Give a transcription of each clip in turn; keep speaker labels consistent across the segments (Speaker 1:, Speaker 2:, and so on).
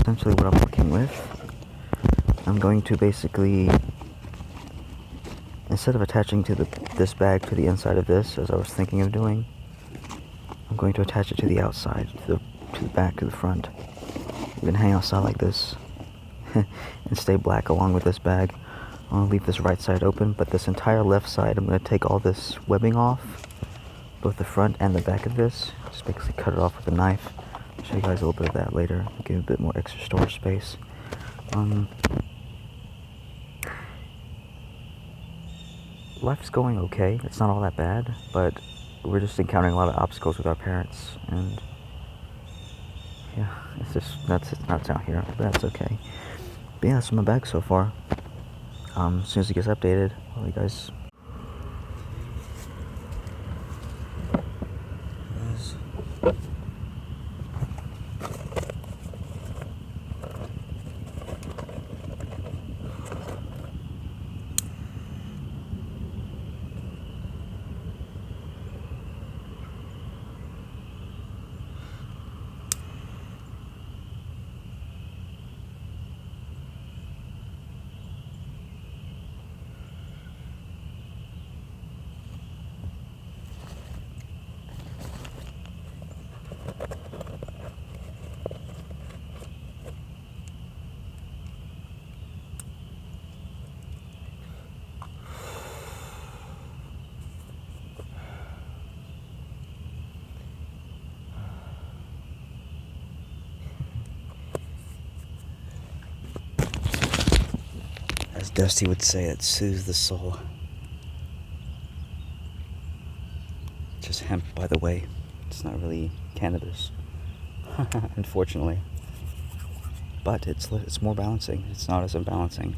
Speaker 1: essentially what I'm working with. I'm going to basically, instead of attaching to this bag to the inside of this, as I was thinking of doing, I'm going to attach it to the outside, to the back, to the front. I'm going to hang outside like this and stay black along with this bag. I'll leave this right side open, but this entire left side, I'm going to take all this webbing off, both the front and the back of this. Just basically cut it off with a knife. I'll show you guys a little bit of that later. Give it a bit more extra storage space. Life's going okay. It's not all that bad, but we're just encountering a lot of obstacles with our parents, and yeah, it's just that's out here, but that's okay. But yeah, that's my bag so far. As soon as it gets updated, I'll let you guys. As Dusty would say, it soothes the soul. Just hemp, by the way. It's not really cannabis, unfortunately. But it's more balancing. It's not as unbalancing.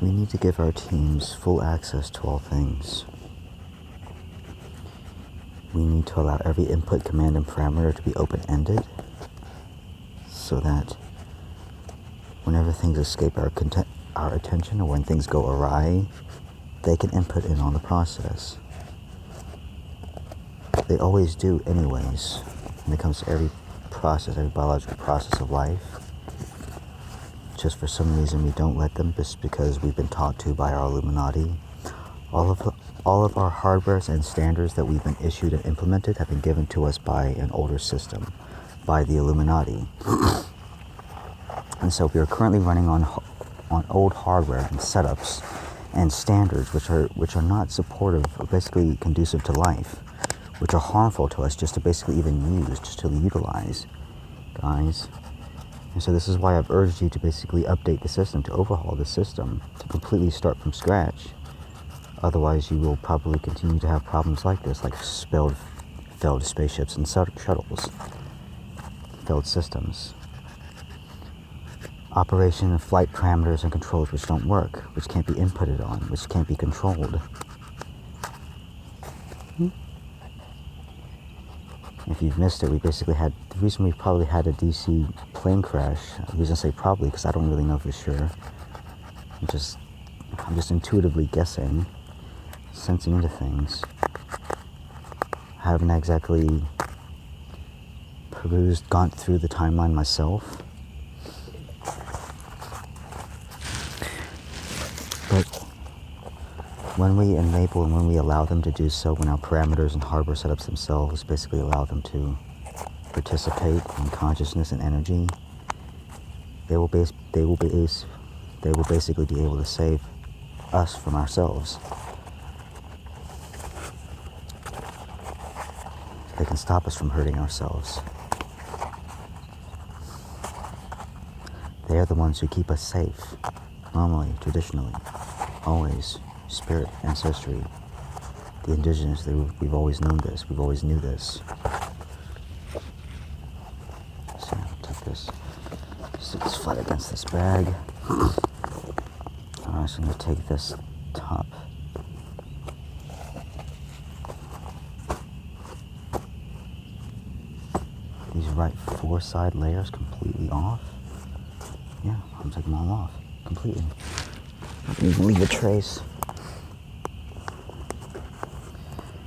Speaker 1: we need to give our teams full access to all things. We need to allow every input, command, and parameter to be open-ended so that whenever things escape our attention, or when things go awry, they can input in on the process. They always do anyways, when it comes to every process, every biological process of life. Just for some reason we don't let them, just because we've been taught to by our Illuminati. All of our hardwares and standards that we've been issued and implemented have been given to us by an older system, by the Illuminati. And so we are currently running on old hardware and setups and standards which are not supportive or basically conducive to life, which are harmful to us just to basically even use, just to utilize, guys. And so this is why I've urged you to basically update the system, to overhaul the system, to completely start from scratch. Otherwise, you will probably continue to have problems like this, like failed spaceships and shuttles, failed systems. Operation and flight parameters and controls which don't work, which can't be inputted on, which can't be controlled. If you've missed it, the reason we probably had a DC plane crash, the reason I say probably, because I don't really know for sure. I'm just intuitively guessing, sensing into things. I haven't exactly gone through the timeline myself. But when we enable and when we allow them to do so, when our parameters and hardware setups themselves basically allow them to participate in consciousness and energy, they will basically be able to save us from ourselves. They can stop us from hurting ourselves. They are the ones who keep us safe. Normally, traditionally, always, spirit, ancestry, the indigenous, we've always known this, we've always knew this. So, take this, stick this flat against this bag. Alright, so I'm going to take this top. These right 4 side layers completely off. Yeah, I'm taking them all off. Completely. Not even leave a trace.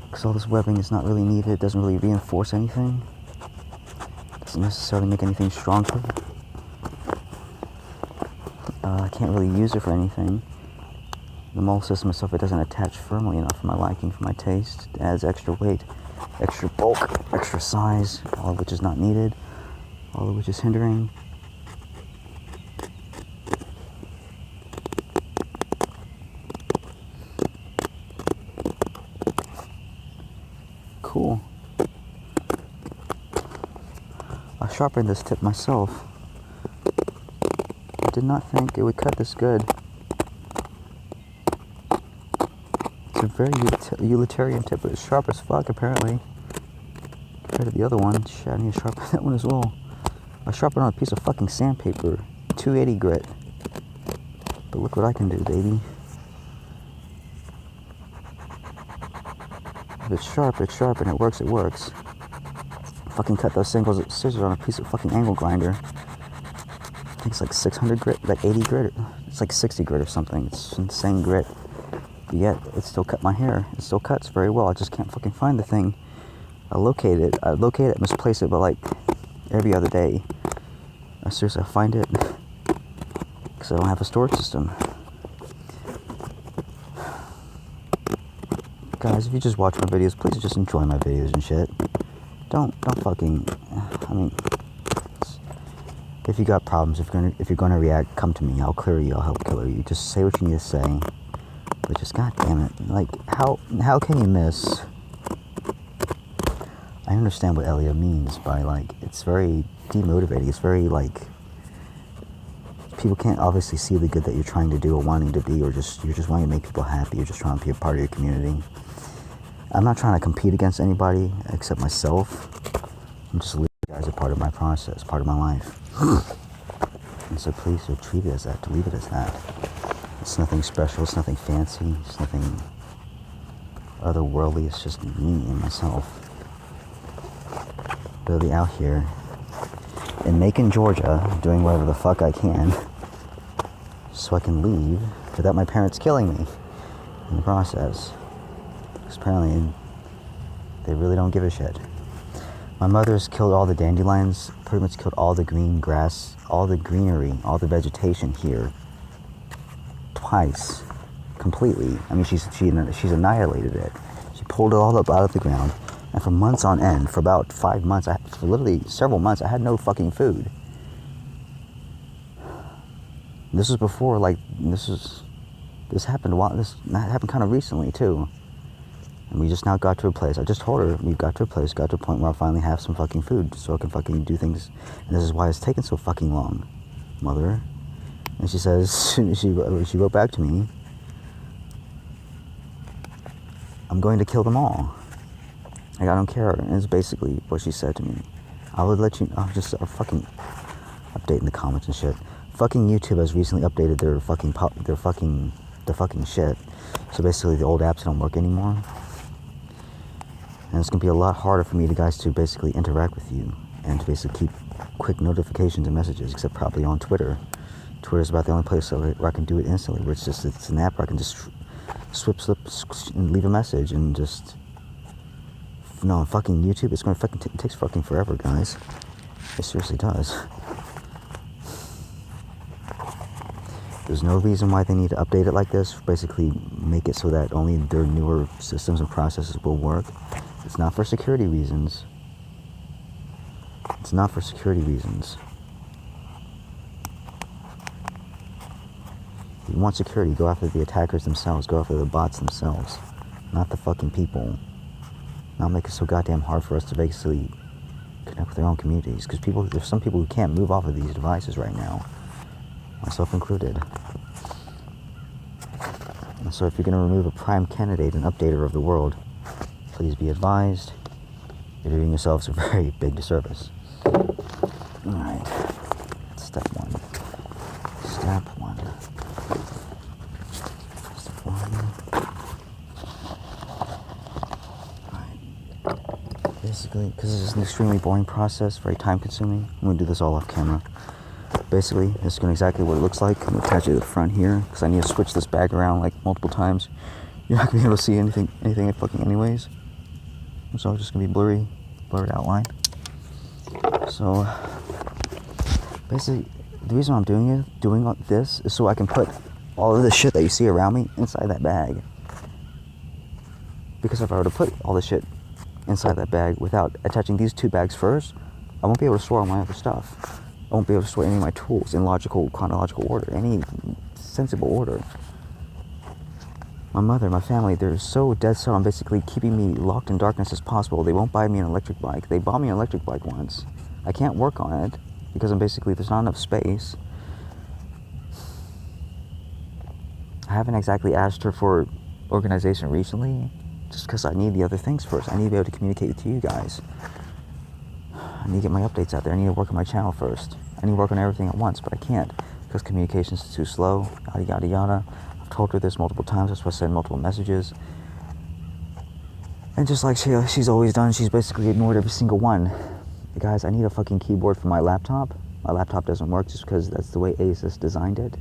Speaker 1: Because all this webbing is not really needed. It doesn't really reinforce anything. It doesn't necessarily make anything stronger. I can't really use it for anything. The mold system itself, it doesn't attach firmly enough for my liking, for my taste. It adds extra weight, extra bulk, extra size, all of which is not needed, all of which is hindering. Cool. I sharpened this tip myself. I did not think it would cut this good. It's a very utilitarian tip, but it's sharp as fuck apparently. Compared to the other one. Shit, I need to sharpen that one as well. I sharpened on a piece of fucking sandpaper. 280 grit. But look what I can do, baby. If it's sharp, and it works, it works. Fucking cut those scissors on a piece of fucking angle grinder. I think it's like 600 grit, like 80 grit. It's like 60 grit or something. It's insane grit. But yet, it still cut my hair. It still cuts very well. I just can't fucking find the thing. I locate it, misplace it, but like every other day. I seriously find it. Because I don't have a storage system. Guys, if you just watch my videos, please just enjoy my videos and shit. Don't fucking, I mean, if you got problems, if you're gonna react, come to me. I'll clear you. I'll help clear you. Just say what you need to say. But just, goddamn it, like, how can you miss? I understand what Elliot means by, like, it's very demotivating. It's very, like, people can't obviously see the good that you're trying to do or wanting to be, or you're just wanting to make people happy. You're just trying to be a part of your community. I'm not trying to compete against anybody except myself. I'm just leaving you guys a part of my process, part of my life. And so please treat it as that, to leave it as that. It's nothing special, it's nothing fancy, it's nothing otherworldly, it's just me and myself. Literally out here in Macon, Georgia, doing whatever the fuck I can so I can leave without my parents killing me in the process. Because apparently they really don't give a shit. My mother's killed all the dandelions, pretty much killed all the green grass, all the greenery, all the vegetation here. Twice. Completely. I mean, she's annihilated it. She pulled it all up out of the ground. And for months on end, for about 5 months, for literally several months, I had no fucking food. This was before, like, this happened kind of recently, too. And we just now got to a place. I just told her we got to a point where I finally have some fucking food so I can fucking do things. And this is why it's taken so fucking long, Mother. And she says, she wrote back to me, I'm going to kill them all. Like, I don't care. And it's basically what she said to me. I'll just fucking update in the comments and shit. Fucking YouTube has recently updated their fucking shit. So basically the old apps don't work anymore. And it's going to be a lot harder for me guys to basically interact with you and to basically keep quick notifications and messages, except probably on Twitter. Twitter's about the only place where I can do it instantly, where it's an app where I can just slip, and leave a message and just... No, fucking YouTube, it's going to fucking... It takes fucking forever, guys. It seriously does. There's no reason why they need to update it like this. Basically, make it so that only their newer systems and processes will work. It's not for security reasons. It's not for security reasons. If you want security, go after the attackers themselves. Go after the bots themselves. Not the fucking people. Not make it so goddamn hard for us to basically connect with their own communities. Because there's some people who can't move off of these devices right now. Myself included. And so if you're going to remove a prime candidate and updater of the world, please be advised, you're doing yourselves a very big disservice. Alright. Step one. Step one. Alright. Basically, because this is an extremely boring process, very time consuming, I'm going to do this all off camera. Basically, this is exactly what it looks like. I'm going to attach it to the front here, because I need to switch this bag around like multiple times. You're not going to be able to see anything fucking anyways. So it's just going to be blurred outline. So, basically, the reason I'm doing this is so I can put all of the shit that you see around me inside that bag. Because if I were to put all the shit inside that bag without attaching these two bags first, I won't be able to store all my other stuff. I won't be able to store any of my tools in chronological order, any sensible order. My mother, my family, they're so dead set on basically keeping me locked in darkness as possible. They won't buy me an electric bike. They bought me an electric bike once. I can't work on it because there's not enough space. I haven't exactly asked her for organization recently, just because I need the other things first. I need to be able to communicate to you guys. I need to get my updates out there. I need to work on my channel first. I need to work on everything at once, but I can't because communications is too slow, yada yada yada. I've told her this multiple times. That's why I sent multiple messages. And just like she's always done, she's basically ignored every single one. Guys, I need a fucking keyboard for my laptop. My laptop doesn't work just because that's the way Asus designed it.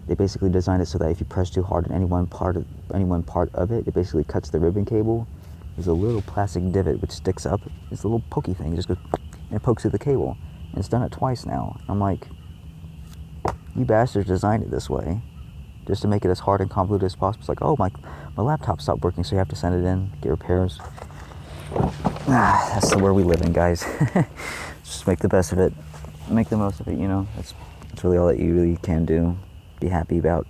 Speaker 1: They basically designed it so that if you press too hard on any one part of it, it basically cuts the ribbon cable. There's a little plastic divot which sticks up. It's a little pokey thing. It just goes and it pokes through the cable. And it's done it twice now. I'm like, you bastards designed it this way just to make it as hard and convoluted as possible. It's like, oh, my laptop stopped working, so you have to send it in, get repairs. That's the world we live in, guys. Just make the best of it. Make the most of it, you know. That's really all that you really can do. Be happy about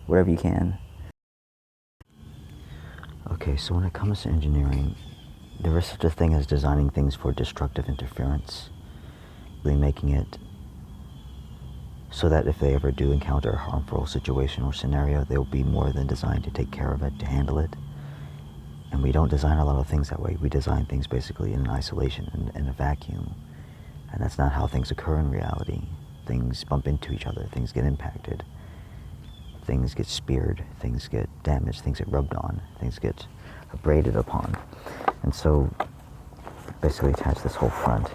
Speaker 1: whatever you can. Okay, so when it comes to engineering, there is such a thing as designing things for destructive interference. Really making it so that if they ever do encounter a harmful situation or scenario, they will be more than designed to take care of it, to handle it. And we don't design a lot of things that way. We design things basically in isolation, in a vacuum. And that's not how things occur in reality. Things bump into each other, things get impacted. things get speared, things get damaged, things get rubbed on, things get abraded upon. And so basically attach this whole front.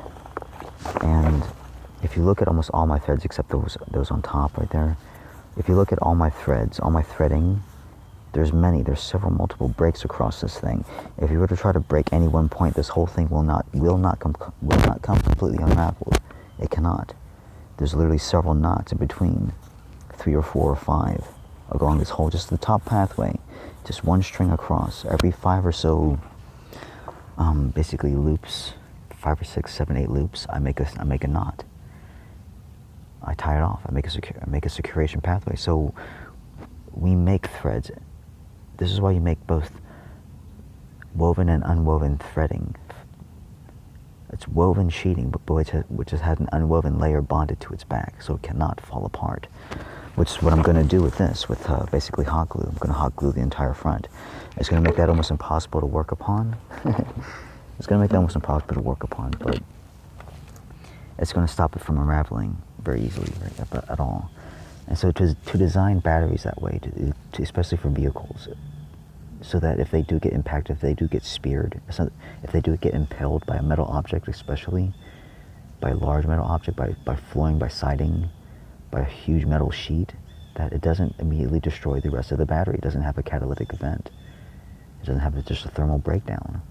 Speaker 1: And if you look at almost all my threads except those on top right there, if you look at all my threads, all my threading, there's several multiple breaks across this thing. If you were to try to break any one point, this whole thing will not come completely unraveled. It cannot. There's literally several knots in between, 3 or 4 or 5, along this whole, just the top pathway, just one string across. Every 5 or so, basically loops, 5 or 6, 7, 8 loops, I make a knot. I tie it off. I make a securation pathway. So we make threads. This is why you make both woven and unwoven threading. It's woven sheeting, but which has had an unwoven layer bonded to its back, so it cannot fall apart. Which is what I'm going to do with this, with basically hot glue. I'm going to hot glue the entire front. It's going to make that almost impossible to work upon. It's going to make that almost impossible to work upon, but it's going to stop it from unraveling very easily, at all. And so to design batteries that way, to especially for vehicles, so that if they do get impacted, if they do get speared, if they do get impaled by a metal object, especially by a large metal object, by flooring, by siding, by a huge metal sheet, that it doesn't immediately destroy the rest of the battery. It doesn't have a catalytic event. It doesn't have just a thermal breakdown.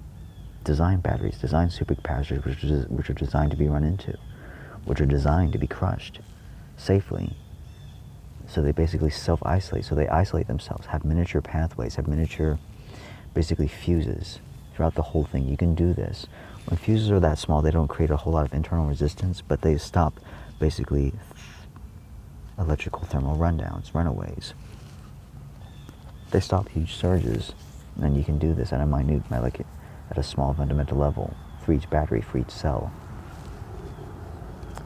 Speaker 1: Design batteries, design supercapacitors, which are designed to be run into, which are designed to be crushed safely. So they basically self-isolate. So they isolate themselves, have miniature pathways, have miniature, basically fuses throughout the whole thing. You can do this. When fuses are that small, they don't create a whole lot of internal resistance, but they stop basically electrical thermal runaways. They stop huge surges, and you can do this at a small fundamental level for each battery, for each cell.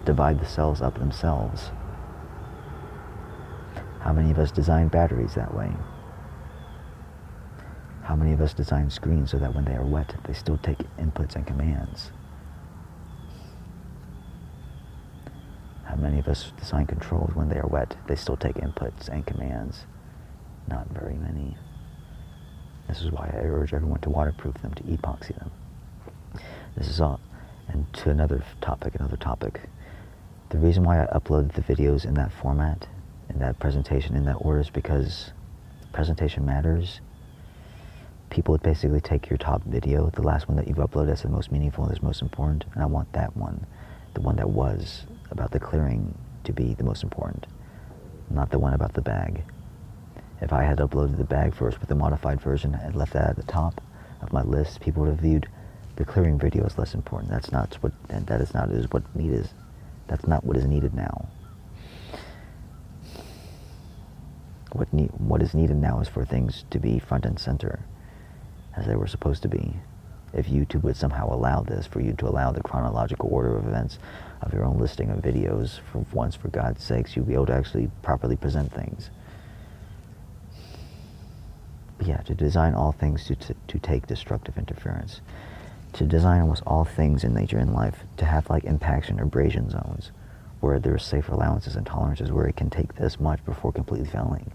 Speaker 1: Divide the cells up themselves. How many of us design batteries that way? How many of us design screens so that when they are wet, they still take inputs and commands? How many of us design controls when they are wet, they still take inputs and commands? Not very many. This is why I urge everyone to waterproof them, to epoxy them. This is all. And to another topic. The reason why I uploaded the videos in that format, in that presentation, in that order, is because presentation matters. People would basically take your top video, the last one that you've uploaded, as the most meaningful and the most important, and I want that one, the one that was about the clearing, to be the most important, not the one about the bag. If I had uploaded the bag first with the modified version and left that at the top of my list, people would have viewed the clearing video as less important. That's not what is needed now. What is needed now is for things to be front and center, as they were supposed to be. If YouTube would somehow allow this, for you to allow the chronological order of events of your own listing of videos, for once, for God's sakes, you'll be able to actually properly present things. But yeah, to design all things to take destructive interference. To design almost all things in nature and life to have like impaction or abrasion zones, where there's safe allowances and tolerances where it can take this much before completely failing.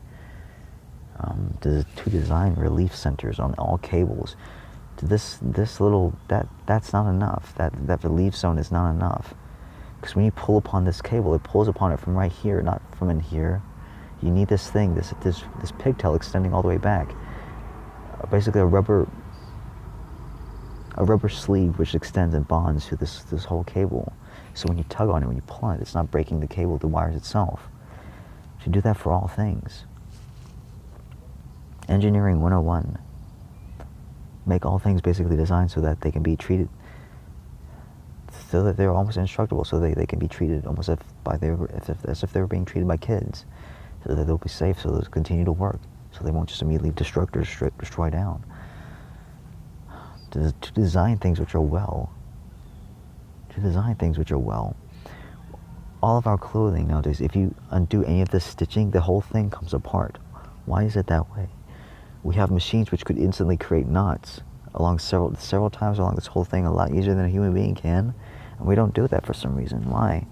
Speaker 1: To design relief centers on all cables. That's not enough. That relief zone is not enough. Because when you pull upon this cable, it pulls upon it from right here, not from in here. You need this thing, this pigtail extending all the way back. Basically a rubber sleeve which extends and bonds to this whole cable. So when you tug on it, when you pull on it, it's not breaking the cable, the wires itself. You should do that for all things. Engineering 101. Make all things basically designed so that they can be treated, so that they're almost indestructible, so they can be treated almost as if they were being treated by kids, so that they'll be safe, so they'll continue to work, so they won't just immediately destroy down. To design things which are well. All of our clothing nowadays, if you undo any of this stitching, the whole thing comes apart. Why is it that way? We have machines which could instantly create knots along several times along this whole thing a lot easier than a human being can, and we don't do that for some reason. Why?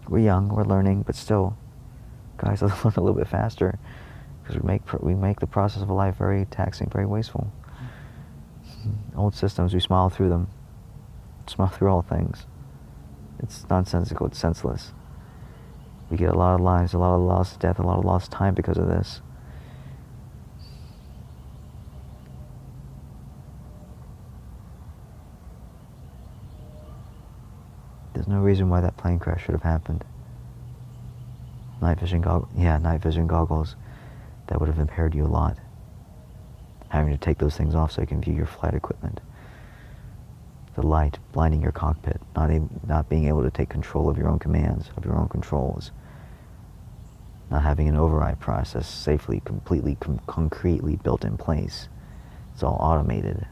Speaker 1: We're young, we're learning, but still, Guys, let's learn a little bit faster, because we make the process of life very taxing, very wasteful. Old systems, we smile through them. Smile through all things. It's nonsensical, it's senseless. We get a lot of lives, a lot of lost death, a lot of lost time because of this. There's no reason why that plane crash should have happened. Night vision goggles. That would have impaired you a lot. Having to take those things off so you can view your flight equipment. The light blinding your cockpit, not being able to take control of your own commands, of your own controls. Not having an override process safely, completely, concretely built in place. It's all automated.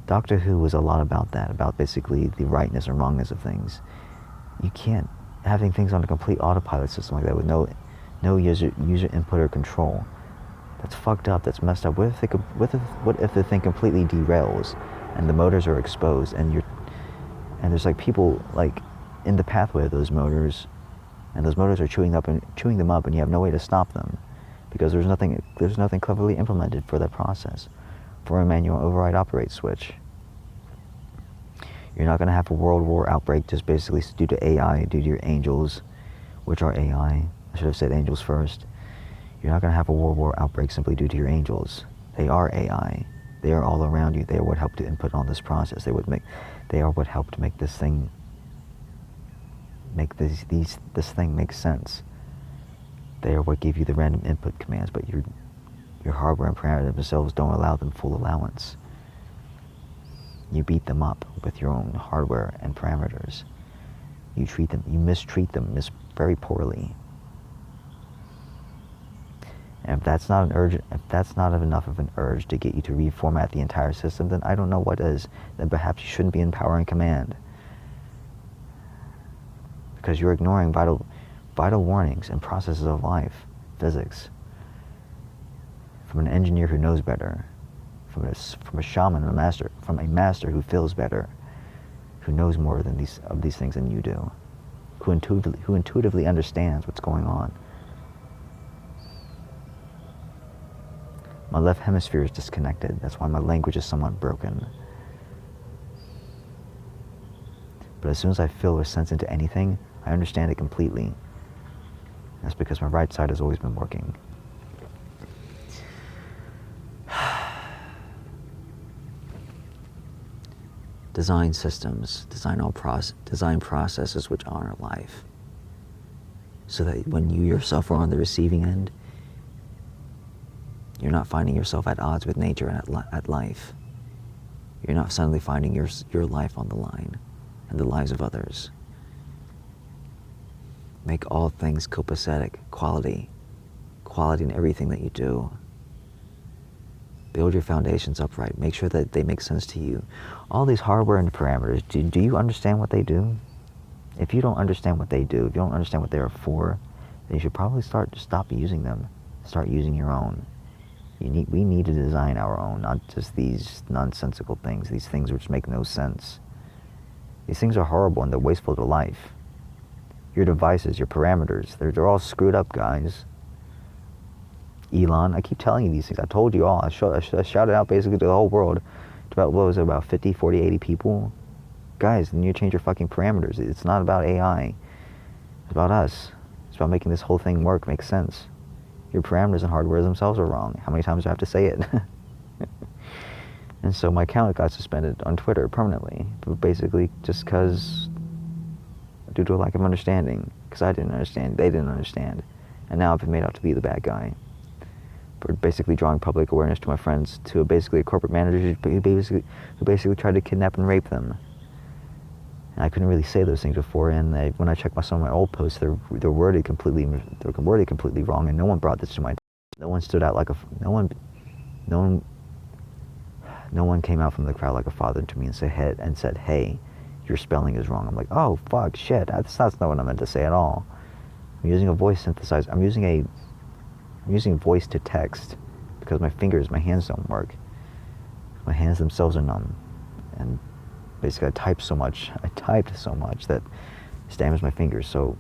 Speaker 1: Doctor Who was a lot about that, about basically the rightness or wrongness of things. You can't, having things on a complete autopilot system like that with no user input or control. That's fucked up, that's messed up. What if the thing completely derails and the motors are exposed and there's like people like in the pathway of those motors, and those motors are chewing them up and you have no way to stop them because there's nothing cleverly implemented for that process, for a manual override operate switch. You're not going to have a world war outbreak just basically due to AI, due to your angels, which are AI. I should have said angels first. You're not going to have a world war outbreak simply due to your angels. They are AI. They are all around you. They are what helped to input on this process. They are what helped to make this thing this thing make sense. They are what give you the random input commands, but your hardware and parameters themselves don't allow them full allowance. You beat them up with your own hardware and parameters. You mistreat them very poorly. And if that's not enough of an urge to get you to reformat the entire system, then I don't know what is. Then perhaps you shouldn't be in power and command. Because you're ignoring vital warnings and processes of life, physics, from an engineer who knows better, from a shaman, from a master who feels better, who knows more of these things than you do, who intuitively understands what's going on. My left hemisphere is disconnected. That's why my language is somewhat broken. But as soon as I feel or sense into anything, I understand it completely. That's because my right side has always been working. Design systems, design processes which honor life. So that when you yourself are on the receiving end, you're not finding yourself at odds with nature and at life. You're not suddenly finding your life on the line and the lives of others. Make all things copacetic, quality in everything that you do. Build your foundations upright. Make sure that they make sense to you. All these hardware and parameters, do you understand what they do? If you don't understand what they do, if you don't understand what they're for, then you should probably stop using them. Start using your own. We need to design our own, not just these nonsensical things, these things which make no sense. These things are horrible and they're wasteful to life. Your devices, your parameters, they're all screwed up, guys. Elon, I keep telling you these things. I told you all. I shouted out basically to the whole world. What was it, about 50, 40, 80 people? Guys, you need to change your fucking parameters. It's not about AI. It's about us. It's about making this whole thing work, make sense. Your parameters and hardware themselves are wrong. How many times do I have to say it? And so my account got suspended on Twitter permanently, but basically just because, due to a lack of understanding, because I didn't understand, they didn't understand, and now I've been made out to be the bad guy for basically drawing public awareness to my friends to basically a corporate manager who basically tried to kidnap and rape them. And I couldn't really say those things before, and when I checked some of my old posts, they're worded completely wrong, and no one brought this to my attention. No one stood out like no one came out from the crowd like a father to me and said, hey, your spelling is wrong. I'm like, oh fuck, shit, that's not what I meant to say at all. I'm using a voice synthesizer. I'm using voice to text because my hands don't work. My hands themselves are numb, and basically I typed so much that it's damaged my fingers. So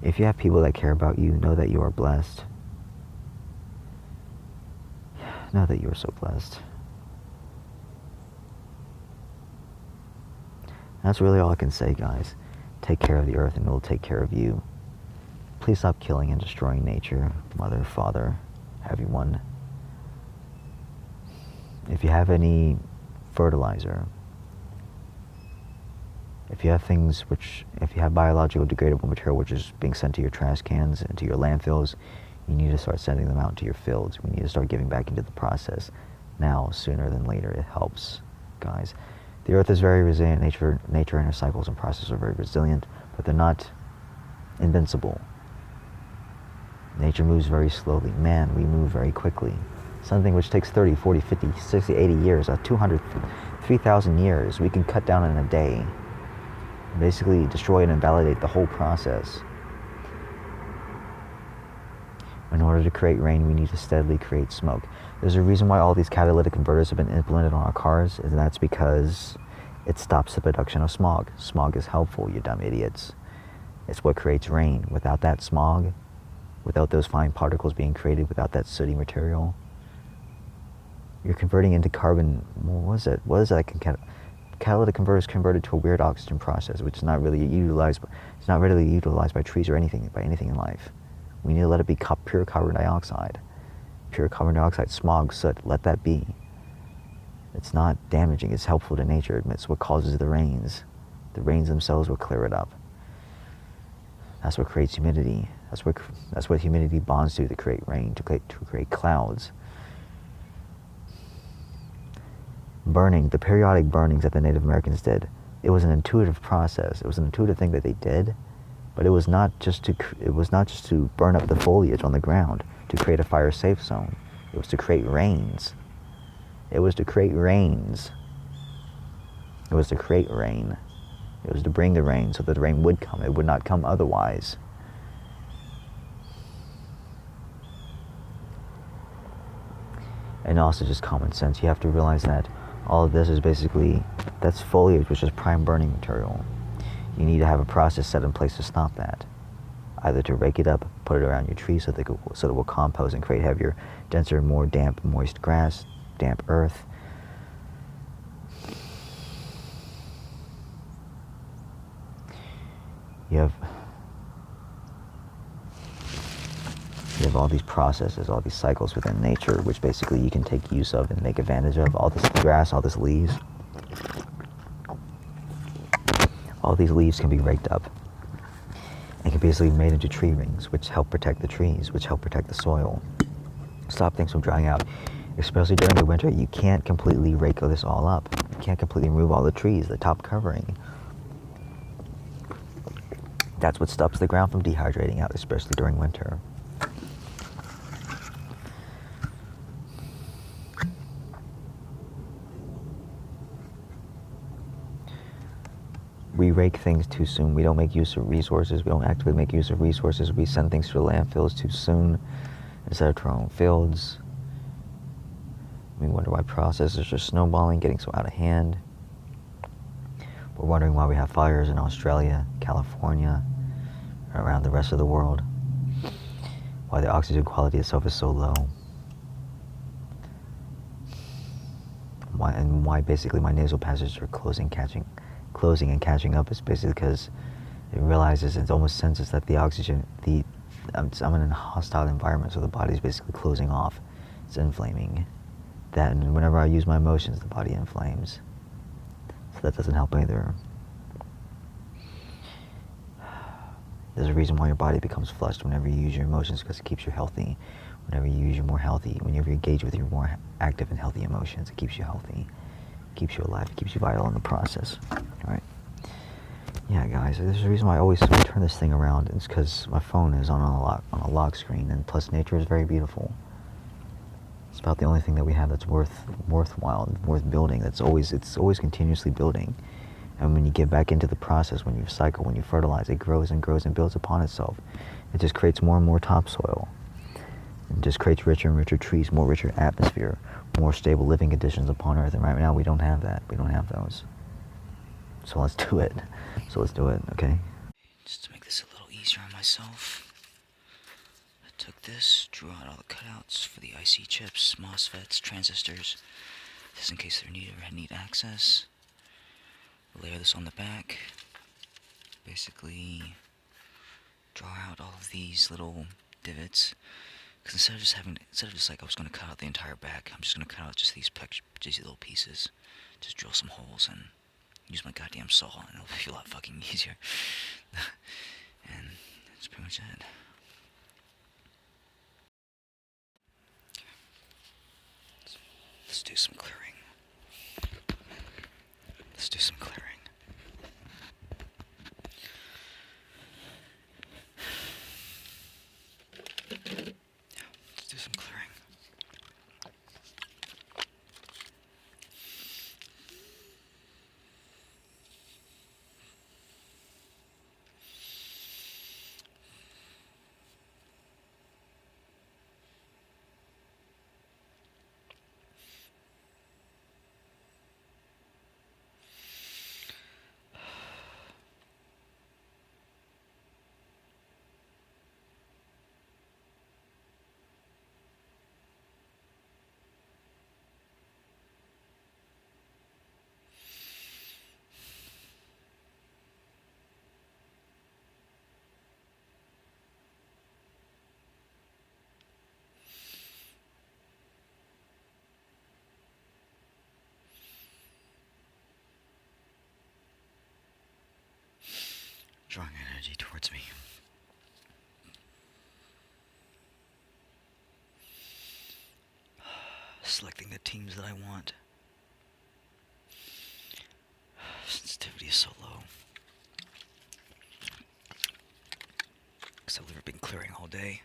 Speaker 1: If you have people that care about you, know that you are blessed. Know that you are so blessed. That's really all I can say, guys. Take care of the earth and it will take care of you. Please stop killing and destroying nature, mother, father, everyone. If you have any fertilizer, if you have biological degradable material which is being sent to your trash cans and to your landfills, you need to start sending them out to your fields. We need to start giving back into the process now, sooner than later. It helps, guys. The earth is very resilient. Nature and her cycles and processes are very resilient, but they're not invincible. Nature moves very slowly. Man, we move very quickly. Something which takes 30, 40, 50, 60, 80 years, 200, 3,000 years, we can cut down in a day. Basically destroy and invalidate the whole process. In order to create rain, we need to steadily create smoke. There's a reason why all these catalytic converters have been implemented on our cars, and that's because it stops the production of smog. Smog is helpful, you dumb idiots. It's what creates rain. Without that smog, without those fine particles being created, without that sooty material, you're converting into carbon. What is that? Catalytic converters converted to a weird oxygen process, which is not really utilized. It's not readily utilized by trees or anything in life. We need to let it be pure carbon dioxide. Pure carbon dioxide, smog, soot. Let that be. It's not damaging. It's helpful to nature. It's what causes the rains. The rains themselves will clear it up. That's what creates humidity. That's what humidity bonds to create rain, to create clouds. Burning, the periodic burnings that the Native Americans did, it was an intuitive process. It was an intuitive thing that they did, but it was not just to burn up the foliage on the ground to create a fire safe zone. It was to create rains. It was to create rains. It was to create rain. It was to bring the rain so that the rain would come. It would not come otherwise. And also just common sense. You have to realize that all of this is that's foliage, which is prime burning material. You need to have a process set in place to stop that. Either to rake it up, put it around your tree so that it will compost and create heavier, denser, more damp, moist grass, damp earth. You have all these processes, all these cycles within nature, which basically you can take use of and make advantage of. All this grass, all this leaves. All these leaves can be raked up and can be basically made into tree rings, which help protect the trees, which help protect the soil. Stop things from drying out. Especially during the winter, you can't completely rake this all up. You can't completely remove all the trees, the top covering. That's what stops the ground from dehydrating out, especially during winter. We rake things too soon. We don't make use of resources. We don't actively make use of resources. We send things to the landfills too soon instead of to our own fields. We wonder why processes are snowballing, getting so out of hand. We're wondering why we have fires in Australia, California, and around the rest of the world. Why the oxygen quality itself is so low. Why basically my nasal passages are closing and catching up is basically because it realizes, it almost senses that the oxygen, I'm in a hostile environment, so the body's basically closing off. It's inflaming. That, and whenever I use my emotions, the body inflames. So that doesn't help either. There's a reason why your body becomes flushed whenever you use your emotions, because it keeps you healthy. Whenever you use your more healthy, whenever you engage with your more active and healthy emotions, it keeps you healthy. Keeps you alive, keeps you vital in the process. Alright. Yeah, guys, there's a reason why I always turn this thing around. It's because my phone is on a lock screen, and plus nature is very beautiful. It's about the only thing that we have that's worthwhile, worth building. It's always continuously building. And when you get back into the process, when you cycle, when you fertilize, it grows and grows and builds upon itself. It just creates more and more topsoil. It just creates richer and richer trees, more richer atmosphere, more stable living conditions upon Earth. And right now we don't have that. We don't have those. So let's do it. Okay? Just to make this a little easier. easier on myself, I took this, drew out all the cutouts for the IC chips, MOSFETs, transistors, just in case they need access. Layer this on the back. Basically, draw out all of these little divots. Because instead of just like I was going to cut out the entire back, I'm just going to cut out just these little pieces. Just drill some holes and use my goddamn saw, and it'll be a lot fucking easier. And that's pretty much it. Let's do some clearing. Let's do some clearing. Let's do some clearing. Drawing energy towards me. Selecting the teams that I want. Sensitivity is so low. Because I've never been clearing all day.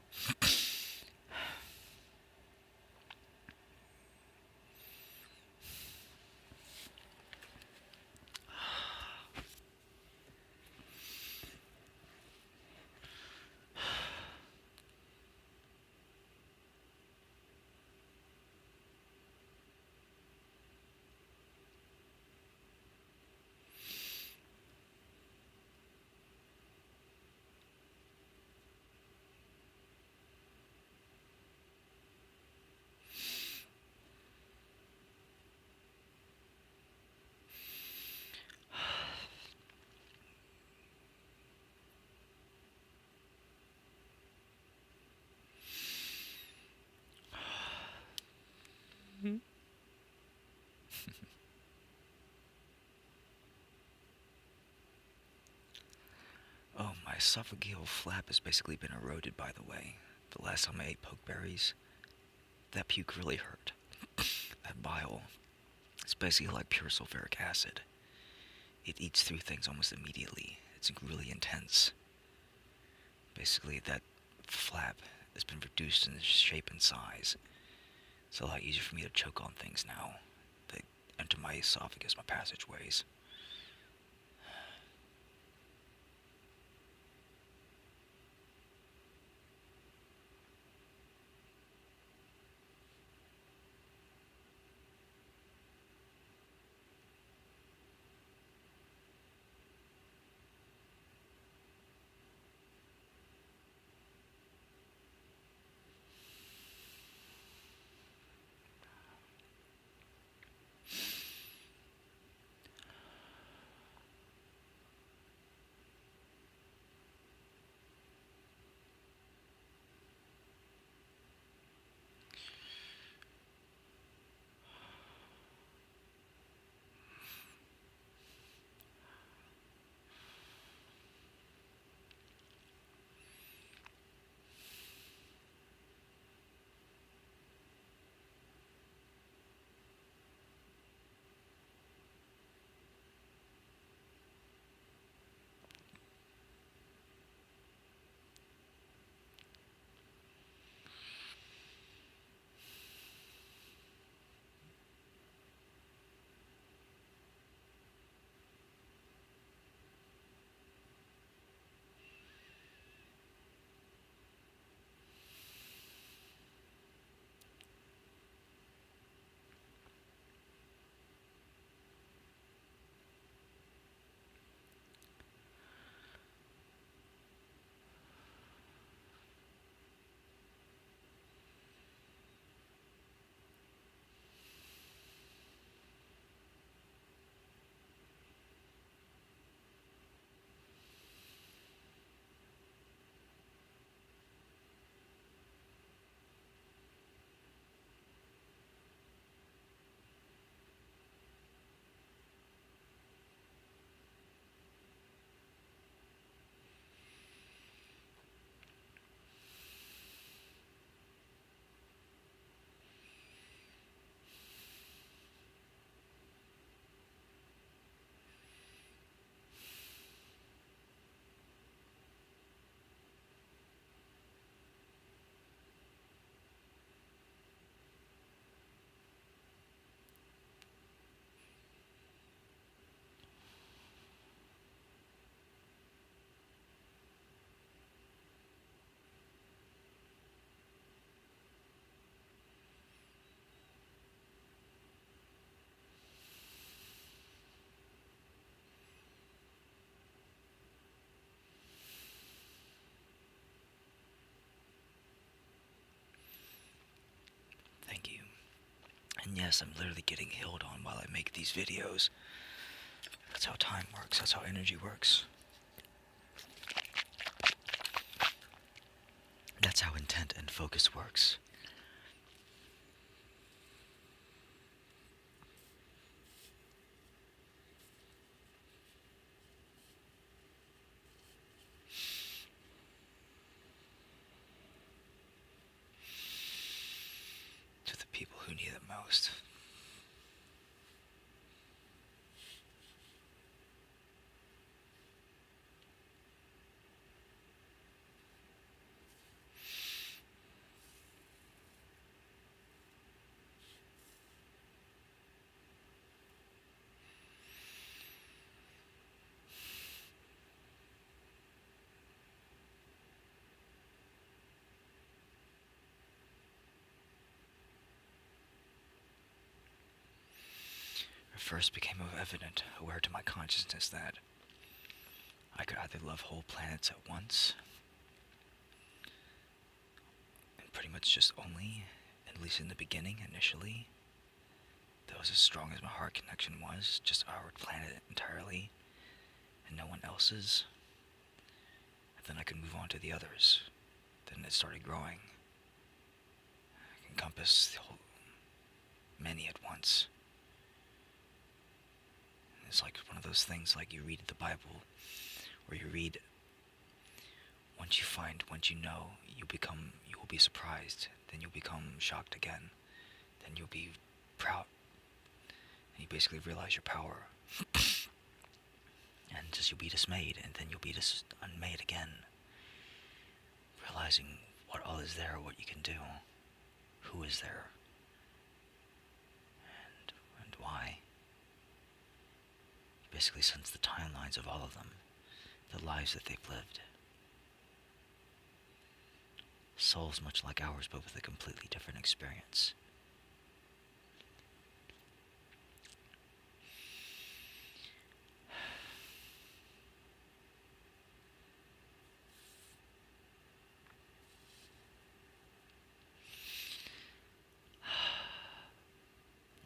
Speaker 1: Oh, my esophageal flap has basically been eroded, by the way. The last time I ate pokeberries, that puke really hurt. That bile, it's basically like pure sulfuric acid. It eats through things almost immediately. It's really intense. Basically, that flap has been reduced in shape and size. It's a lot easier for me to choke on things now. They enter my esophagus, my passageways. yes, I'm literally getting healed on while I make these videos. That's how time works. That's how energy works. That's how intent and focus works. To the people who need it most. It first became evident, aware to my consciousness, that I could either love whole planets at once, and pretty much just only, at least in the beginning, initially, that was as strong as my heart connection was, just our planet entirely, and no one else's. And then I could move on to the others. Then it started growing. I could encompass the whole, many at once. And it's like one of those things like you read the Bible, or you read, once you know, you will be surprised, then you'll become shocked again, then you'll be proud, and you basically realize your power. And just you'll be dismayed, and then you'll be unmade again, realizing what all is there, what you can do, who is there, and why. You basically sense the timelines of all of them, the lives that they've lived. Souls much like ours, but with a completely different experience.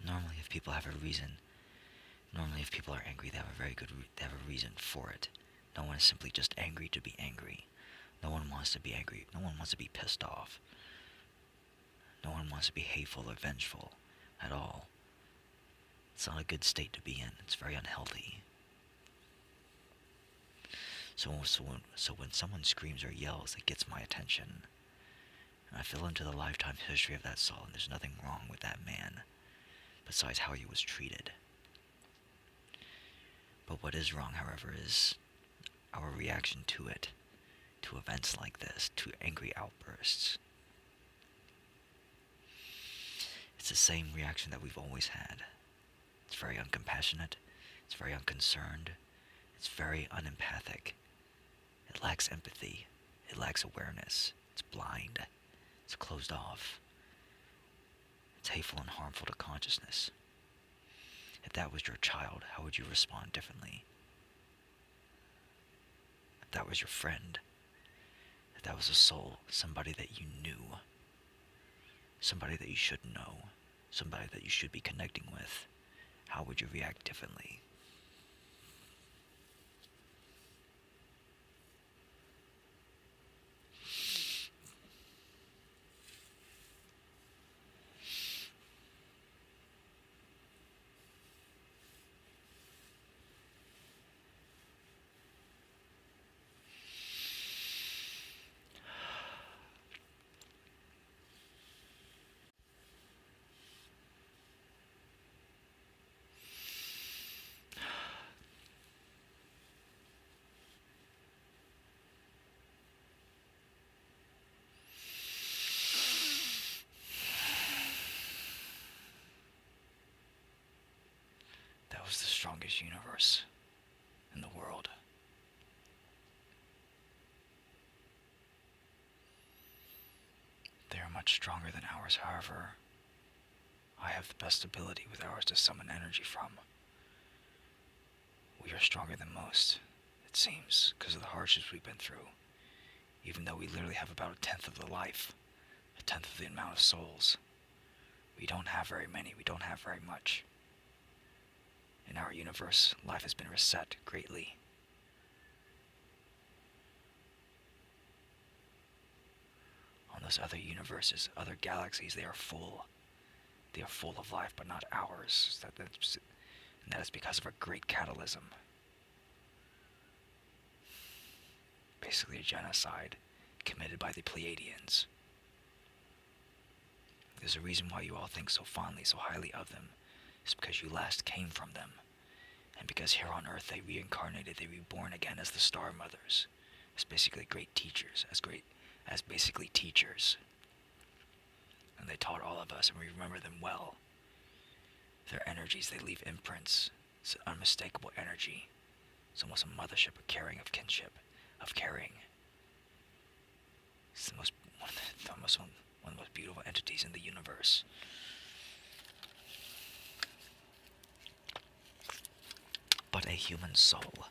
Speaker 1: Normally, if people have a reason, if people are angry, they have they have a reason for it. No one is simply just angry to be angry. No one wants to be angry. No one wants to be pissed off. No one wants to be hateful or vengeful at all. It's not a good state to be in. It's very unhealthy. So when someone screams or yells, it gets my attention. And I feel into the lifetime history of that soul, and there's nothing wrong with that man, besides how he was treated. But what is wrong, however, is our reaction to it, to events like this, to angry outbursts. It's the same reaction that we've always had. It's very uncompassionate, it's very unconcerned, it's very unempathic. It lacks empathy, it lacks awareness, it's blind, it's closed off. It's hateful and harmful to consciousness. If that was your child, how would you respond differently? If that was your friend, if that was a soul, somebody that you knew, somebody that you should know, somebody that you should be connecting with, how would you react differently? That was the strongest universe in the world. They are much stronger than ours, however. I have the best ability with ours to summon energy from. We are stronger than most, it seems, because of the hardships we've been through. Even though we literally have about a tenth of the life, a tenth of the amount of souls. We don't have very many, we don't have very much. In our universe, life has been reset greatly. On those other universes, other galaxies, they are full. They are full of life, but not ours. And that is because of a great catalysm. Basically a genocide committed by the Pleiadians. There's a reason why you all think so fondly, so highly of them. It's because you last came from them. And because here on Earth they reincarnated, they reborn again as the Star Mothers. As basically great teachers, as basically teachers. And they taught all of us, and we remember them well. Their energies, they leave imprints. It's an unmistakable energy. It's almost a mothership, a caring of kinship, of caring. It's one of the most beautiful entities in the universe. But a human soul,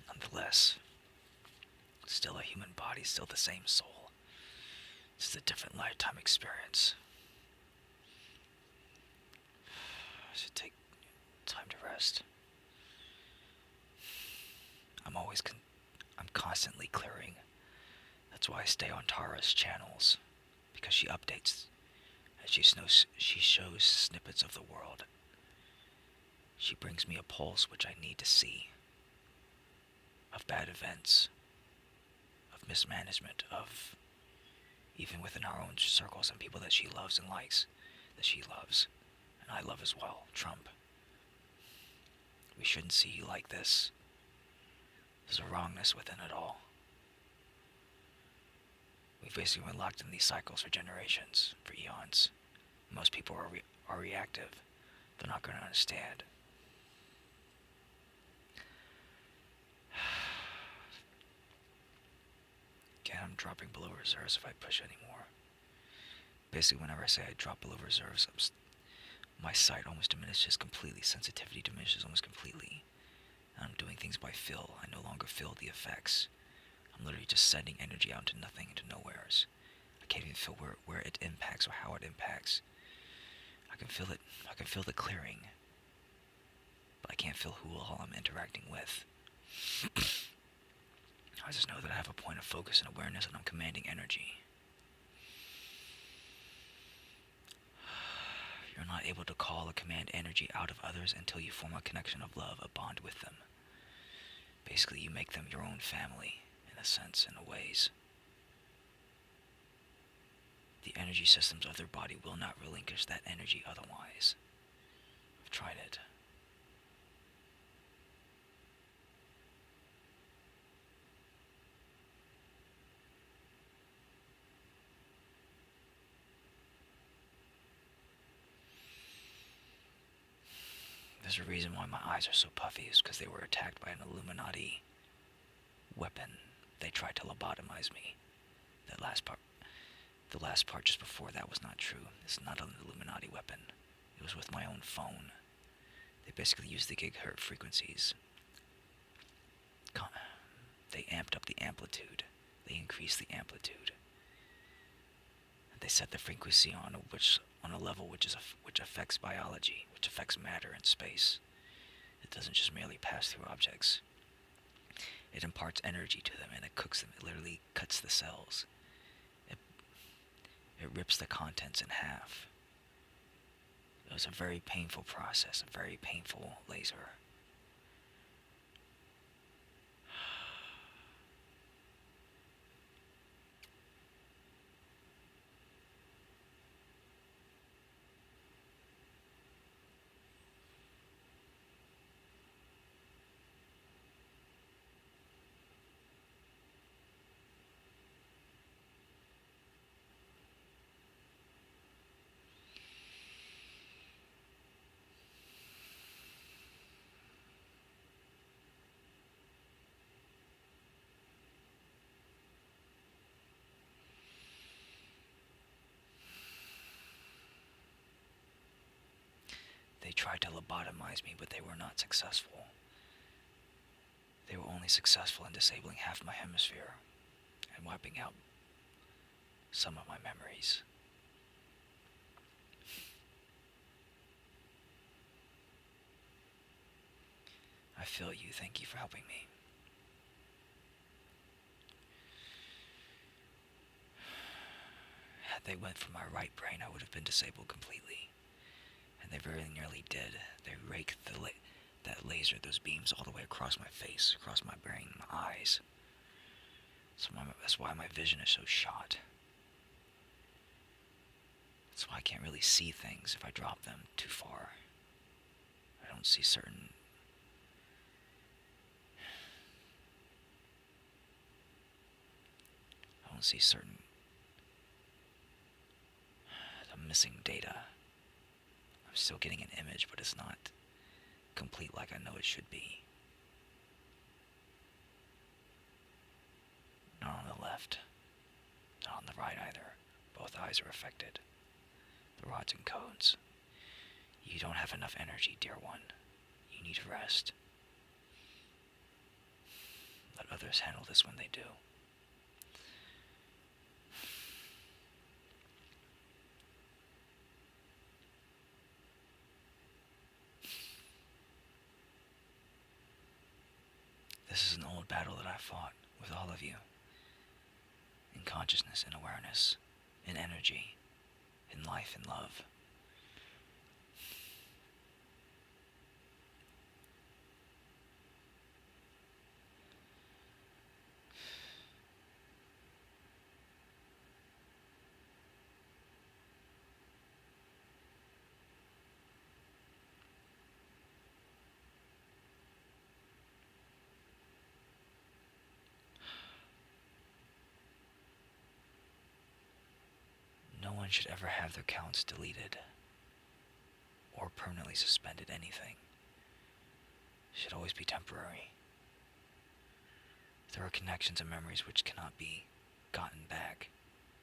Speaker 1: nonetheless. Still a human body, still the same soul. It's a different lifetime experience. I should take time to rest. I'm constantly clearing. That's why I stay on Tara's channels, because she updates, and she shows snippets of the world. She brings me a pulse which I need to see, of bad events, of mismanagement, of even within our own circles and people that she loves and likes, that she loves, and I love as well. Trump. We shouldn't see you like this. There's a wrongness within it all. We've basically been locked in these cycles for generations, for eons. Most people are reactive. They're not going to understand. Again, I'm dropping below reserves if I push anymore. Basically, whenever I say I drop below reserves, my sight almost diminishes completely. Sensitivity diminishes almost completely. And I'm doing things by feel. I no longer feel the effects. I'm literally just sending energy out into nothing, into nowheres. I can't even feel where it impacts or how it impacts. I can feel it. I can feel the clearing. But I can't feel who all I'm interacting with. I just know that I have a point of focus and awareness, and I'm commanding energy. You're not able to call or command energy out of others until you form a connection of love, a bond with them. Basically, you make them your own family, in a sense, in a ways. The energy systems of their body will not relinquish that energy otherwise. I've tried it. There's a reason why my eyes are so puffy, is because they were attacked by an Illuminati weapon. They tried to lobotomize me. The last part just before that was not true. It's not an Illuminati weapon. It was with my own phone. They basically used the gigahertz frequencies. They amped up the amplitude. They increased the amplitude. They set the frequency on a level which affects biology, which affects matter and space. It doesn't just merely pass through objects. It imparts energy to them, and it cooks them. It literally cuts the cells. It rips the contents in half. It was a very painful process, a very painful laser. They tried to lobotomize me, but they were not successful. They were only successful in disabling half my hemisphere and wiping out some of my memories. I feel you. Thank you for helping me. Had they went for my right brain, I would have been disabled completely. And they very nearly did. They raked that laser, those beams, all the way across my face, across my brain, my eyes. So that's why my vision is so shot. That's why I can't really see things if I drop them too far. I don't see certain... I don't see certain... I'm missing data. I'm still getting an image, but it's not complete like I know it should be. Not on the left. Not on the right either. Both eyes are affected. The rods and cones. You don't have enough energy, dear one. You need rest. Let others handle this when they do. This is an old battle that I fought with all of you. In consciousness, in awareness, in energy, in life, in love. No one should ever have their accounts deleted or permanently suspended. Anything should always be temporary. There are connections and memories which cannot be gotten back.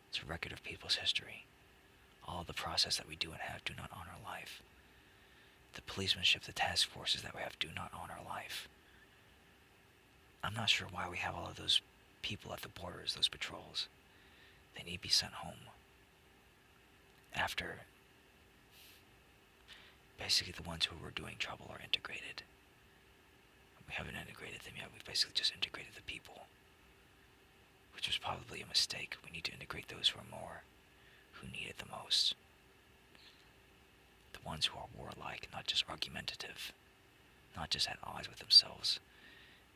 Speaker 1: It's a record of people's history. All of the process that we do and have do not honor life. The policemanship, the task forces that we have do not honor life. I'm not sure why we have all of those people at the borders, those patrols. They need to be sent home. After basically the ones who were doing trouble are integrated. We haven't integrated them yet. We've basically just integrated the people, which was probably a mistake. We need to integrate those who are more, who need it the most. The ones who are warlike, not just argumentative, not just at odds with themselves.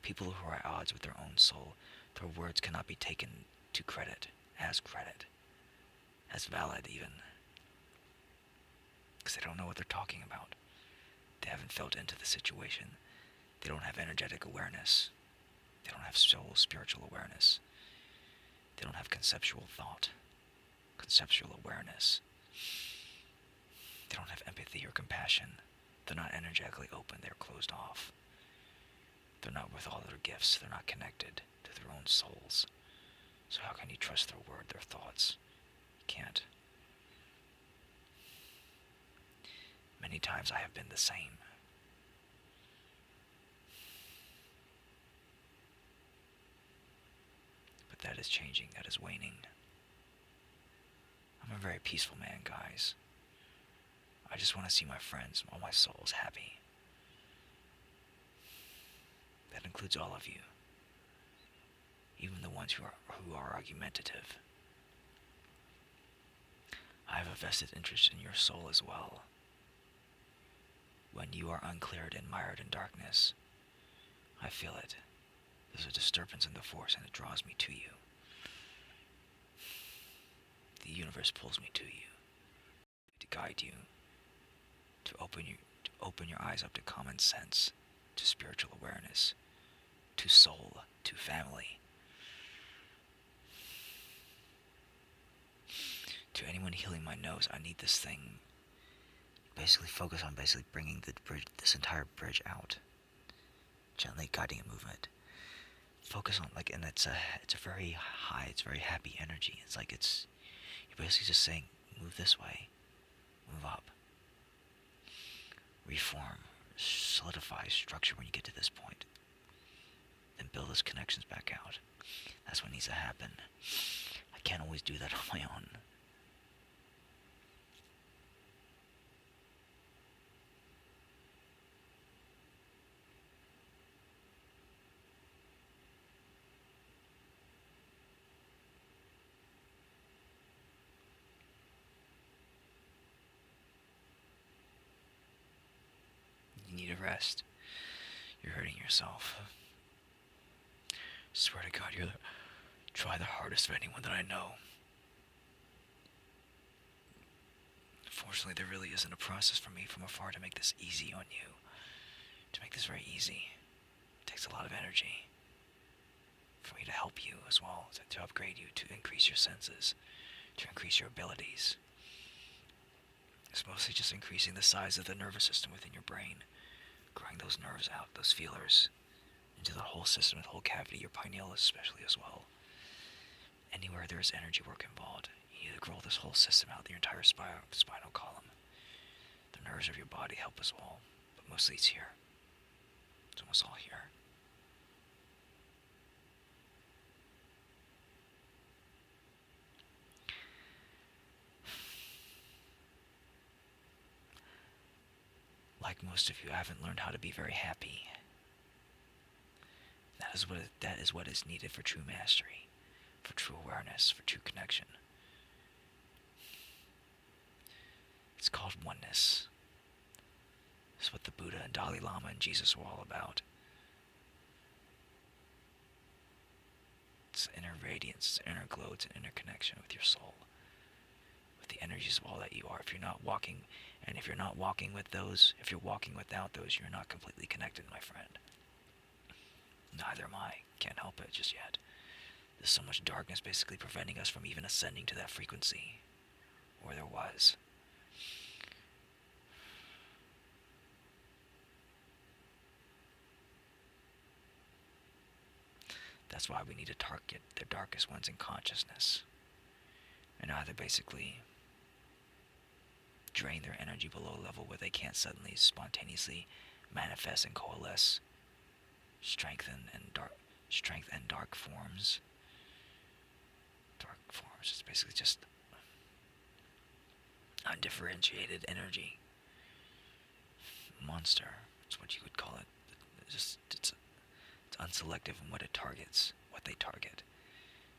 Speaker 1: People who are at odds with their own soul. Their words cannot be taken to credit, as valid even. Because they don't know what they're talking about. They haven't felt into the situation. They don't have energetic awareness. They don't have soul, spiritual awareness. They don't have conceptual thought, conceptual awareness. They don't have empathy or compassion. They're not energetically open. They're closed off. They're not with all their gifts. They're not connected to their own souls. So how can you trust their word, their thoughts? You can't. Many times I have been the same. But that is changing. That is waning. I'm a very peaceful man, guys. I just want to see my friends, all my souls, happy. That includes all of you. Even the ones who are argumentative. I have a vested interest in your soul as well. When you are uncleared and mired in darkness, I feel it. There's a disturbance in the force and it draws me to you. The universe pulls me to you, to guide you, to open your eyes up to common sense, to spiritual awareness, to soul, to family. To anyone healing my nose, I need this thing. Basically focus on bringing this entire bridge out. Gently guiding a movement. Focus on, and it's a very high, it's very happy energy. It's like you're basically just saying, move this way, move up. Reform, solidify structure when you get to this point. Then build those connections back out. That's what needs to happen. I can't always do that on my own.
Speaker 2: rest. You're hurting yourself. Swear to God, try the hardest of anyone that I know. Fortunately, there really isn't a process for me from afar to make this easy on you. To make this very easy. It takes a lot of energy. For me to help you as well, to upgrade you, to increase your senses, to increase your abilities. It's mostly just increasing the size of the nervous system within your brain. Growing those nerves out, those feelers, into the whole system, the whole cavity, your pineal especially as well. Anywhere there is energy work involved, you need to grow this whole system out, your entire spinal column. The nerves of your body help as well, but mostly it's here. It's almost all here. Like most of you, I haven't learned how to be very happy. That is what is needed for true mastery, for true awareness, for true connection. It's called oneness. It's what the Buddha and Dalai Lama and Jesus were all about. It's inner radiance, it's inner glow, it's an inner connection with your soul, with the energies of all that you are. If you're not walking with those, if you're walking without those, you're not completely connected, my friend. Neither am I. Can't help it just yet. There's so much darkness basically preventing us from even ascending to that frequency, or there was. That's why we need to target the darkest ones in consciousness, and either basically drain their energy below a level where they can't suddenly spontaneously manifest and coalesce strength and dark forms. Dark forms is basically just undifferentiated energy. Monster, it's what you would call it. It's unselective in what it targets, what they target.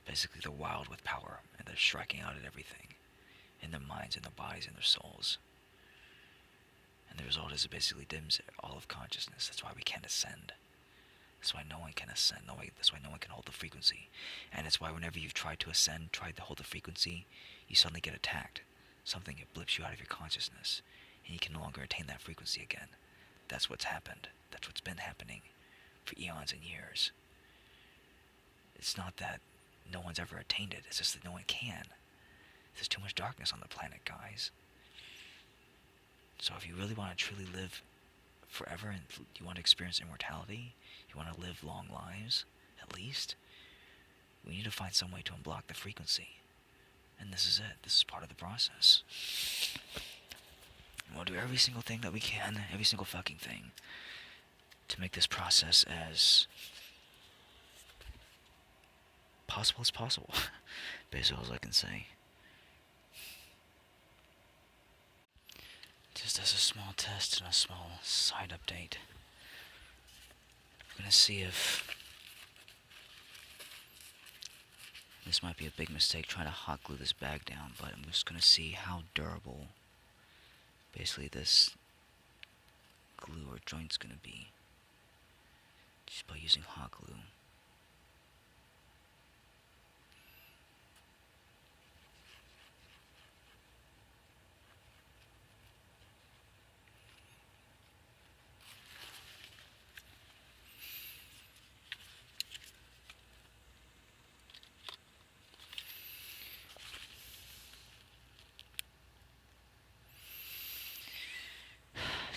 Speaker 2: Basically, they're wild with power, and they're striking out at everything, in their minds, in their bodies, in their souls. And the result is it basically dims all of consciousness. That's why we can't ascend. That's why no one can ascend. That's why no one can hold the frequency. And it's why whenever you've tried to ascend, tried to hold the frequency, you suddenly get attacked. Something blips you out of your consciousness, and you can no longer attain that frequency again. That's what's happened. That's what's been happening for eons and years. It's not that no one's ever attained it, it's just that no one can. There's too much darkness on the planet, guys. So if you really want to truly live forever, and you want to experience immortality, you want to live long lives, at least, we need to find some way to unblock the frequency. And this is it. This is part of the process. And we'll do every single thing that we can, every single fucking thing, to make this process as possible as possible. Basically, all I can say. Just as a small test and a small side update, I'm gonna see if this might be a big mistake trying to hot glue this bag down, but I'm just gonna see how durable basically this glue or joint's gonna be just by using hot glue.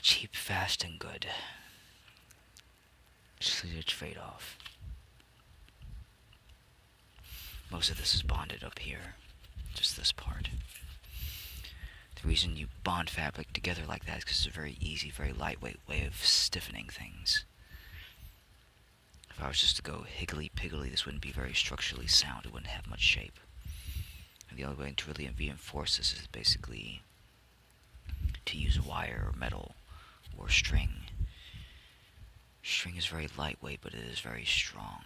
Speaker 2: Cheap, fast, and good. Just leave it fade off. Most of this is bonded up here. Just this part. The reason you bond fabric together like that is because it's a very easy, very lightweight way of stiffening things. If I was just to go higgly-piggly, this wouldn't be very structurally sound. It wouldn't have much shape. And the only way to really reinforce this is basically to use wire or metal or string. String is very lightweight, but it is very strong.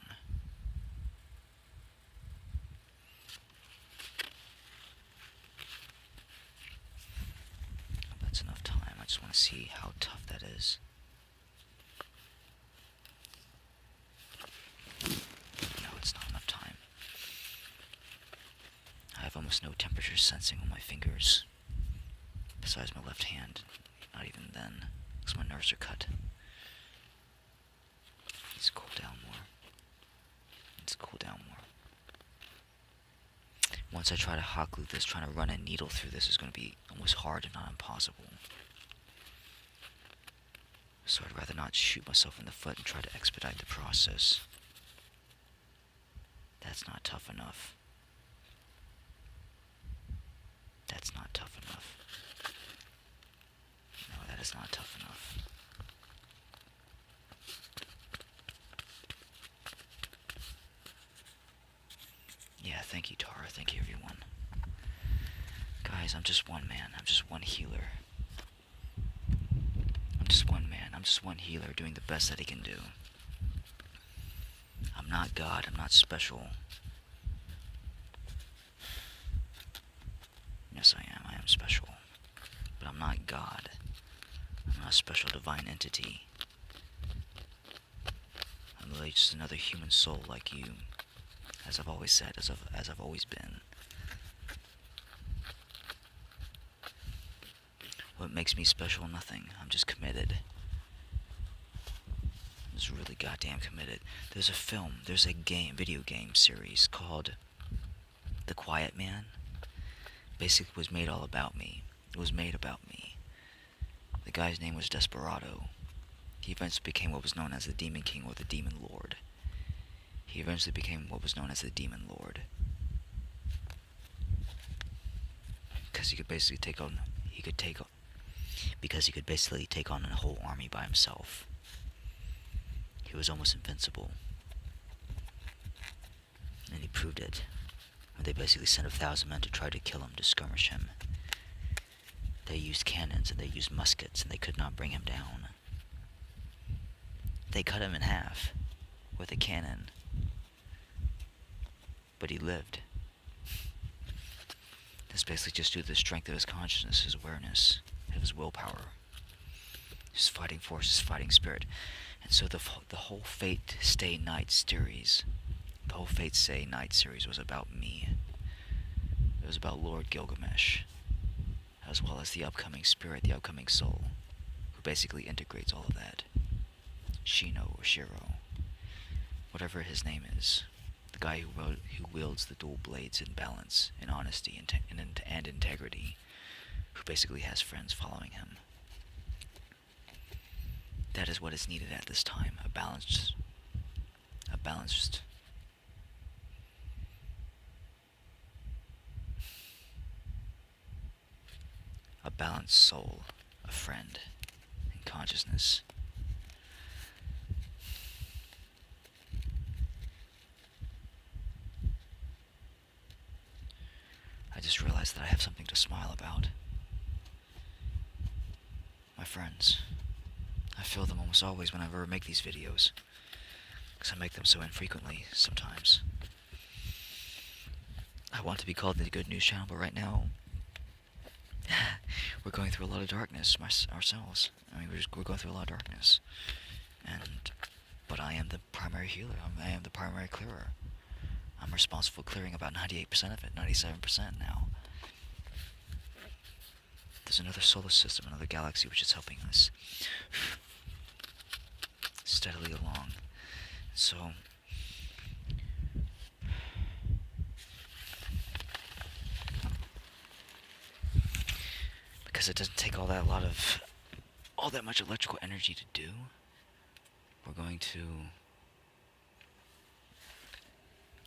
Speaker 2: That's enough time. I just want to see how tough that is. There's no temperature sensing on my fingers. Besides my left hand. Not even then, because my nerves are cut. Let's cool down more. Let's cool down more. Once I try to hot glue this, trying to run a needle through this is going to be almost hard if not impossible. So I'd rather not shoot myself in the foot and try to expedite the process. That's not tough enough. That's not tough enough. No, that is not tough enough. Yeah, thank you, Tara. Thank you, everyone. Guys, I'm just one man. I'm just one healer. I'm just one man. I'm just one healer doing the best that he can do. I'm not God. I'm not special. Yes, I am. I am special. But I'm not God. I'm not a special divine entity. I'm literally just another human soul like you. As I've always said, as I've always been. What makes me special? Nothing. I'm just committed. I'm just really goddamn committed. There's a film, there's a video game series called The Quiet Man. Basically, it was made all about me. It was made about me. The guy's name was Desperado. He eventually became what was known as the Demon King or the Demon Lord. He eventually became what was known as the Demon Lord. Because he could basically take on a whole army by himself. He was almost invincible. And he proved it. They basically sent 1,000 men to try to kill him, to skirmish him. They used cannons and they used muskets and they could not bring him down. They cut him in half with a cannon. But he lived. That's basically just due to the strength of his consciousness, his awareness, his willpower, his fighting force, his fighting spirit. And so the whole Fate Stay Night series, was about me. It was about Lord Gilgamesh, as well as the upcoming spirit, the upcoming soul, who basically integrates all of that. Shino or Shiro, whatever his name is. The guy who wields the dual blades in balance, in honesty, and integrity, who basically has friends following him. That is what is needed at this time, a balanced soul, a friend, and consciousness. I just realized that I have something to smile about. My friends. I feel them almost always whenever I make these videos, because I make them so infrequently sometimes. I want to be called the Good News Channel, but right now, we're going through a lot of darkness ourselves. I mean, we're going through a lot of darkness. But I am the primary healer. I am the primary clearer. I'm responsible for clearing about 98% of it, 97% now. There's another solar system, another galaxy which is helping us steadily along. So, because it doesn't take all that much electrical energy to do, we're going to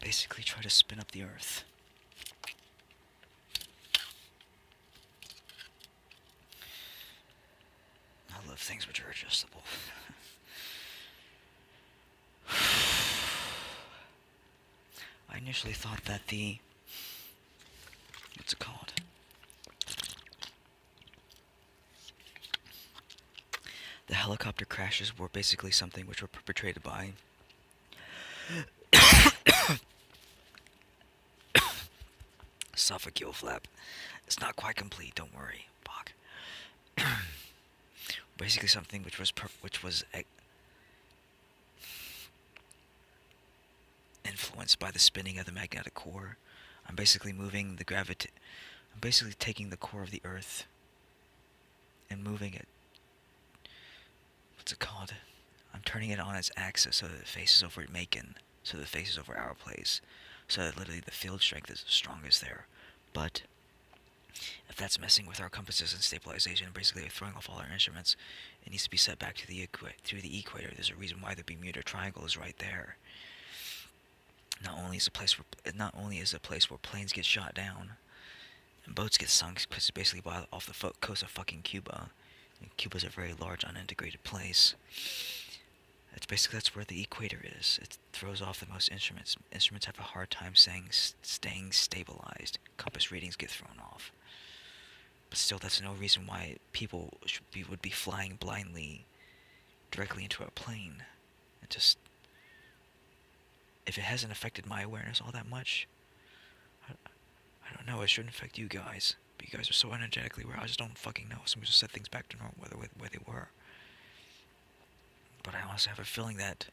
Speaker 2: basically try to spin up the Earth. I love things which are adjustable. I initially thought that what's it called? The helicopter crashes were basically something which were perpetrated by esophageal flap. It's not quite complete, don't worry, Bach. Basically something which was influenced by the spinning of the magnetic core. I'm basically moving the gravity. I'm basically taking the core of the Earth and moving it. What's it called? I'm turning it on its axis so that it faces over Macon, so that it faces over our place, so that literally the field strength is as strong as there. But if that's messing with our compasses and stabilization, basically throwing off all our instruments, it needs to be set back to the equator. There's a reason why the Bermuda Triangle is right there. Not only is it a place where planes get shot down and boats get sunk, because it's basically off the coast of fucking Cuba. And Cuba's a very large, unintegrated place. That's where the equator is. It throws off the most instruments. Instruments have a hard time staying stabilized. Compass readings get thrown off. But still, that's no reason why people would be flying blindly directly into a plane. It just, if it hasn't affected my awareness all that much, I don't know. It shouldn't affect you guys. But you guys are so energetically aware. I just don't fucking know. Somebody just set things back to normal where they were. But I honestly have a feeling that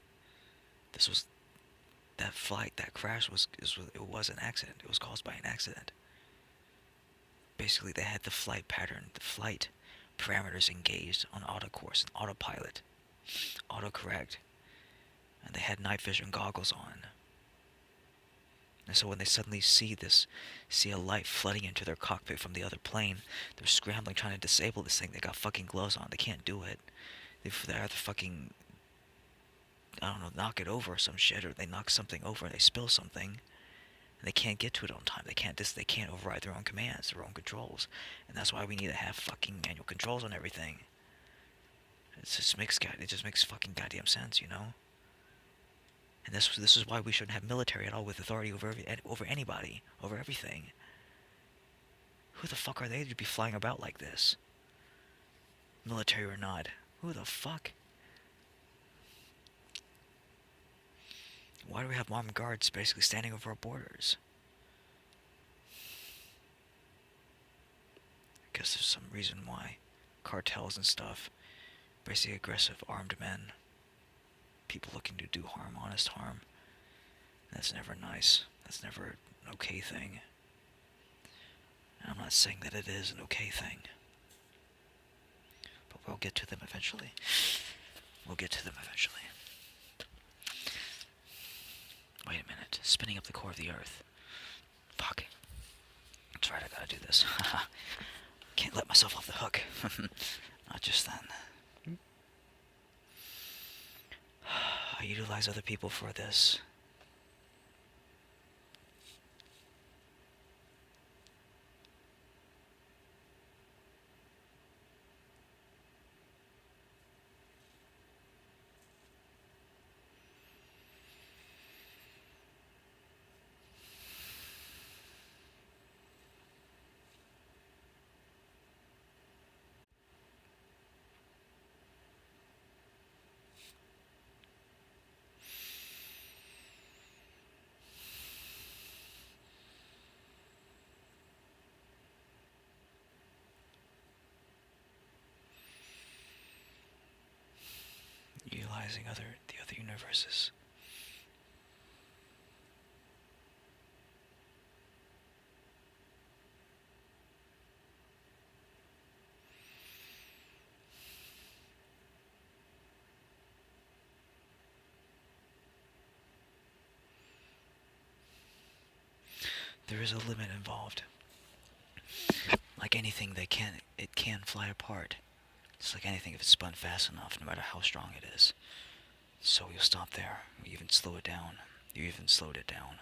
Speaker 2: that crash was an accident. It was caused by an accident. Basically, they had the flight parameters engaged on autocourse, autopilot, autocorrect, and they had night vision goggles on. And so when they suddenly see a light flooding into their cockpit from the other plane, they're scrambling trying to disable this thing. They got fucking gloves on. They can't do it. They have to fucking, I don't know, knock it over or some shit, or they knock something over and they spill something, and they can't get to it on time. They can't override their own commands, their own controls, and that's why we need to have fucking manual controls on everything. It just makes fucking goddamn sense, you know. And this is why we shouldn't have military at all with authority over anybody, over everything. Who the fuck are they to be flying about like this? Military or not? Who the fuck? Why do we have armed guards basically standing over our borders? I guess there's some reason why. Cartels and stuff. Basically aggressive armed men. People looking to do harm, honest harm. That's never nice. That's never an okay thing. And I'm not saying that it is an okay thing. But we'll get to them eventually. Wait a minute. Spinning up the core of the Earth. Fuck. That's right, I gotta do this. Can't let myself off the hook. Not just then. I utilize other people for this. Utilizing the other universes. There is a limit involved. Like anything, it can fly apart. It's like anything, if it's spun fast enough, no matter how strong it is. So you'll stop there. You even slow it down. You even slowed it down.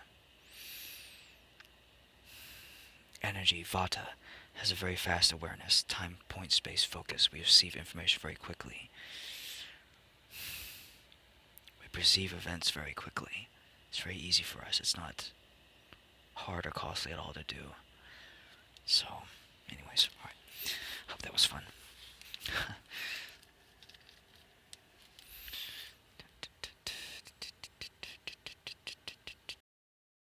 Speaker 2: Energy, Vata, has a very fast awareness. Time, point, space, focus. We receive information very quickly. We perceive events very quickly. It's very easy for us. It's not hard or costly at all to do. So, anyways, alright. Hope that was fun.